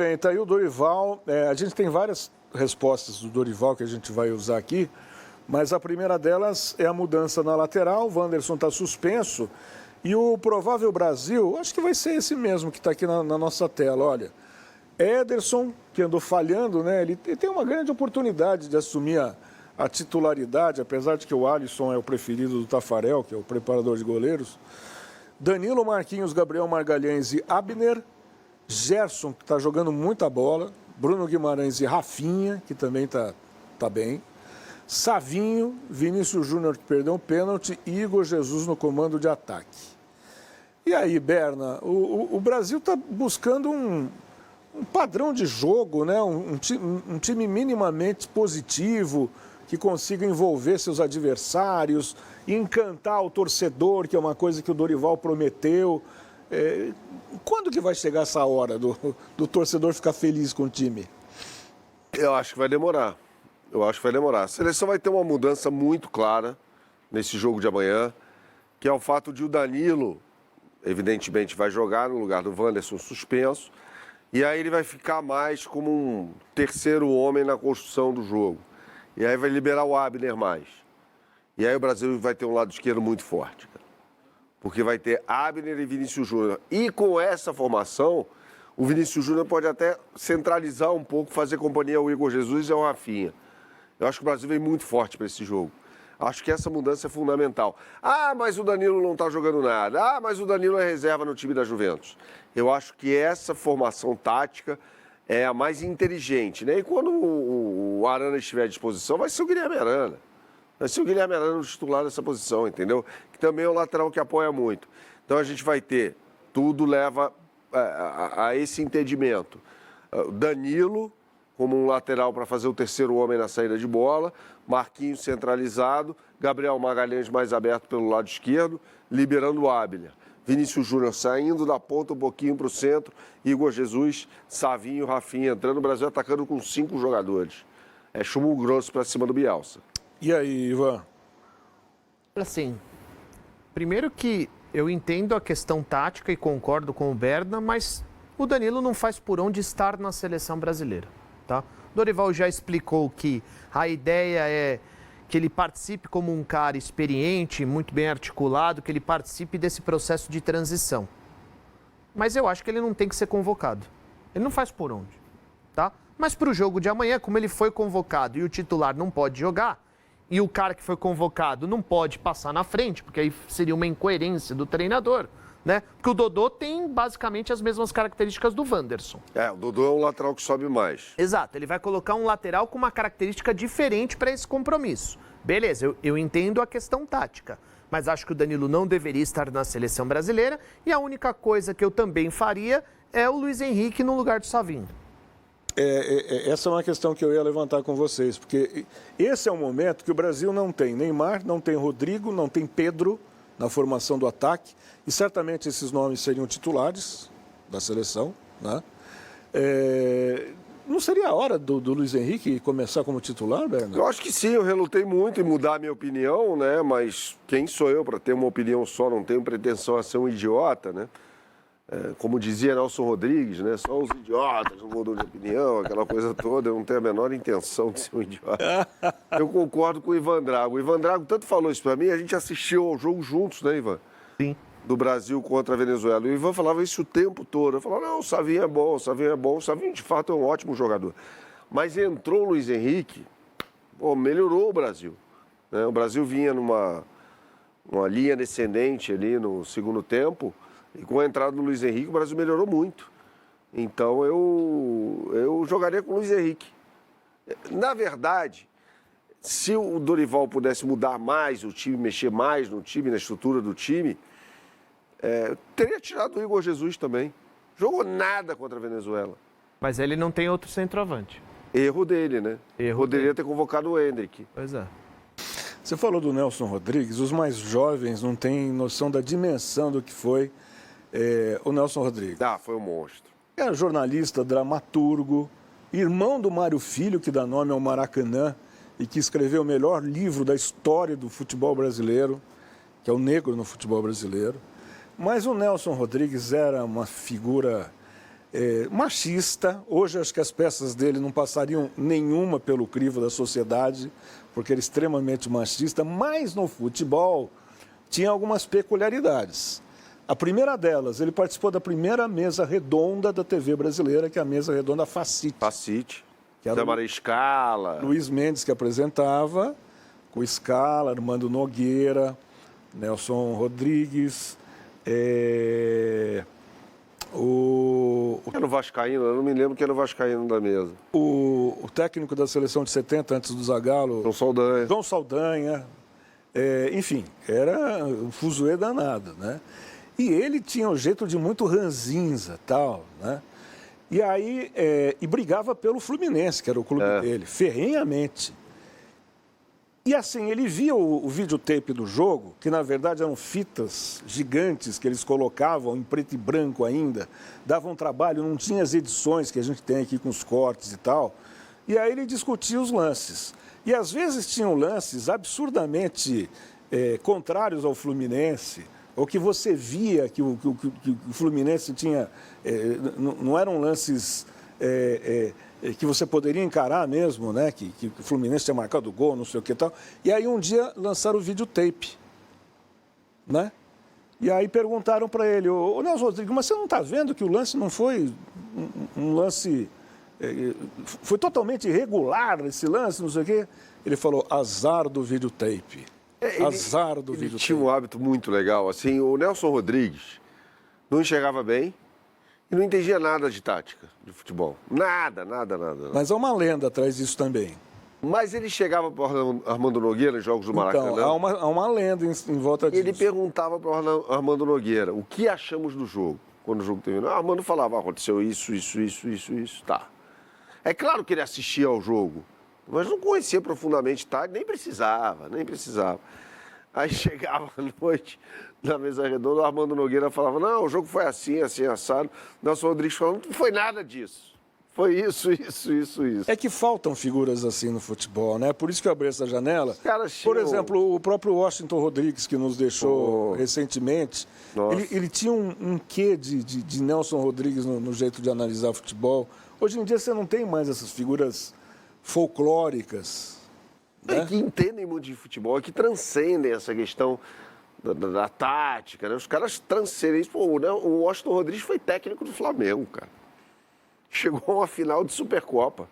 Bem, tá aí o Dorival. A gente tem várias respostas do Dorival que a gente vai usar aqui, mas a primeira delas é a mudança na lateral. O Wanderson está suspenso e o provável Brasil, acho que vai ser esse mesmo que está aqui na nossa tela, olha. Ederson, que andou falhando, né? Ele tem uma grande oportunidade de assumir a titularidade, apesar de que o Alisson é o preferido do Tafarel, que é o preparador de goleiros. Danilo, Marquinhos, Gabriel Magalhães e Abner. Gerson, que está jogando muita bola. Bruno Guimarães e Rafinha, que também está bem. Savinho, Vinícius Júnior, que perdeu um pênalti, e Igor Jesus no comando de ataque. E aí, Berna, o Brasil está buscando um padrão de jogo, né? Um time minimamente positivo, que consiga envolver seus adversários, encantar o torcedor, que é uma coisa que o Dorival prometeu. Quando que vai chegar essa hora do torcedor ficar feliz com o time? Eu acho que vai demorar. A seleção vai ter uma mudança muito clara nesse jogo de amanhã, que é o fato de o Danilo, evidentemente, vai jogar no lugar do Wanderson suspenso, e aí ele vai ficar mais como um terceiro homem na construção do jogo. E aí vai liberar o Abner mais. E aí o Brasil vai ter um lado esquerdo muito forte, cara. Porque vai ter Abner e Vinícius Júnior. E com essa formação, o Vinícius Júnior pode até centralizar um pouco, fazer companhia ao Igor Jesus e ao Rafinha. Eu acho que o Brasil vem muito forte para esse jogo. Acho que essa mudança é fundamental. Ah, mas o Danilo não está jogando nada. Ah, mas o Danilo é reserva no time da Juventus. Eu acho que essa formação tática é a mais inteligente, né? E quando o Arana estiver à disposição, vai ser o Guilherme Arana. Vai ser o Guilherme Arana o titular dessa posição, entendeu? Que também é um lateral que apoia muito. Então a gente vai ter, tudo leva a esse entendimento. Danilo como um lateral para fazer o terceiro homem na saída de bola, Marquinhos centralizado, Gabriel Magalhães mais aberto pelo lado esquerdo, liberando o Abner. Vinícius Júnior saindo da ponta um pouquinho para o centro, Igor Jesus, Savinho, Rafinha entrando, o Brasil atacando com 5 jogadores. É chumbo grosso para cima do Bielsa. E aí, Ivan? Assim, primeiro que eu entendo a questão tática e concordo com o Berna, mas o Danilo não faz por onde estar na seleção brasileira, tá? Dorival já explicou que a ideia é que ele participe como um cara experiente, muito bem articulado, que ele participe desse processo de transição. Mas eu acho que ele não tem que ser convocado. Ele não faz por onde, tá? Mas para o jogo de amanhã, como ele foi convocado e o titular não pode jogar, e o cara que foi convocado não pode passar na frente, porque aí seria uma incoerência do treinador, né? Porque o Dodô tem basicamente as mesmas características do Wanderson. O Dodô é um lateral que sobe mais. Exato, ele vai colocar um lateral com uma característica diferente para esse compromisso. Beleza, eu entendo a questão tática, mas acho que o Danilo não deveria estar na seleção brasileira e a única coisa que eu também faria é o Luiz Henrique no lugar do Savinho. Essa é uma questão que eu ia levantar com vocês, porque esse é um momento que o Brasil não tem Neymar, não tem Rodrigo, não tem Pedro na formação do ataque, e certamente esses nomes seriam titulares da seleção, né? Não seria a hora do Luiz Henrique começar como titular, Berna? Eu acho que sim, eu relutei muito em mudar a minha opinião, né? Mas quem sou eu para ter uma opinião só? Não tenho pretensão a ser um idiota, né? Como dizia Nelson Rodrigues, né? Só os idiotas não mudam de opinião, aquela coisa toda. Eu não tenho a menor intenção de ser um idiota. Eu concordo com o Ivan Drago. O Ivan Drago tanto falou isso para mim, a gente assistiu ao jogo juntos, né, Ivan? Sim. Do Brasil contra a Venezuela. O Ivan falava isso o tempo todo. Eu falava, não, o Savinho é bom, o Savinho é bom. O Savinho, de fato, é um ótimo jogador. Mas entrou o Luiz Henrique, melhorou o Brasil. Né? O Brasil vinha numa linha descendente ali no segundo tempo. E com a entrada do Luiz Henrique, o Brasil melhorou muito. Então, eu jogaria com o Luiz Henrique. Na verdade, se o Dorival pudesse mudar mais o time, mexer mais no time, na estrutura do time, teria tirado o Igor Jesus também. Jogou nada contra a Venezuela. Mas ele não tem outro centroavante. Erro dele, né? Poderia ter convocado o Endrick. Pois é. Você falou do Nelson Rodrigues, os mais jovens não têm noção da dimensão do que foi o Nelson Rodrigues. Foi um monstro. Era jornalista, dramaturgo, irmão do Mário Filho, que dá nome ao Maracanã e que escreveu o melhor livro da história do futebol brasileiro, que é o Negro no Futebol Brasileiro. Mas o Nelson Rodrigues era uma figura machista. Hoje acho que as peças dele não passariam nenhuma pelo crivo da sociedade, porque era extremamente machista, mas no futebol tinha algumas peculiaridades. A primeira delas, ele participou da primeira mesa redonda da TV brasileira, que é a mesa redonda Facite. Facite. Que era Zé Maria Scala. Luiz Mendes que apresentava, com Scala, Armando Nogueira, Nelson Rodrigues, Era o Vascaíno, eu não me lembro que era o Vascaíno da mesa. o técnico da seleção de 70, antes do Zagallo, João Saldanha. João Saldanha, enfim, era um fuzuê danado, né? E ele tinha um jeito de muito ranzinza, tal, né? E aí, e brigava pelo Fluminense, que era o clube dele, ferrenhamente. E assim, ele via o videotape do jogo, que na verdade eram fitas gigantes que eles colocavam em preto e branco ainda, davam trabalho, não tinha as edições que a gente tem aqui com os cortes e tal. E aí ele discutia os lances. E às vezes tinham lances absurdamente contrários ao Fluminense, ou que você via que o Fluminense tinha... não eram lances... que você poderia encarar mesmo, né? Que o Fluminense tinha marcado o gol, não sei o que e tal. E aí um dia lançaram o videotape, né? E aí perguntaram para ele, ô Nelson Rodrigues, mas você não está vendo que o lance não foi um lance... foi totalmente irregular esse lance, não sei o quê? Ele falou, azar do videotape. Azar do videotape. Ele tinha um hábito muito legal, assim, o Nelson Rodrigues não enxergava bem, e não entendia nada de tática, de futebol. Nada. Mas há uma lenda atrás disso também. Mas ele chegava para o Armando Nogueira em jogos do Maracanã. Então, há uma lenda em volta disso. Ele perguntava para o Armando Nogueira o que achamos do jogo, quando o jogo terminou. O Armando falava, aconteceu isso, tá. É claro que ele assistia ao jogo, mas não conhecia profundamente tática, nem precisava. Aí chegava à noite, na mesa redonda, o Armando Nogueira falava, não, o jogo foi assim, assado. Nelson Rodrigues falando, não foi nada disso. Foi isso. É que faltam figuras assim no futebol, né? Por isso que eu abri essa janela. Por exemplo, o próprio Washington Rodrigues, que nos deixou recentemente, ele tinha um quê de Nelson Rodrigues no jeito de analisar futebol. Hoje em dia você não tem mais essas figuras folclóricas. Né? Que entendem muito de futebol, que transcendem essa questão da tática, né? Os caras transcendem isso. Pô, o Washington Rodrigues foi técnico do Flamengo, cara. Chegou a uma final de Supercopa.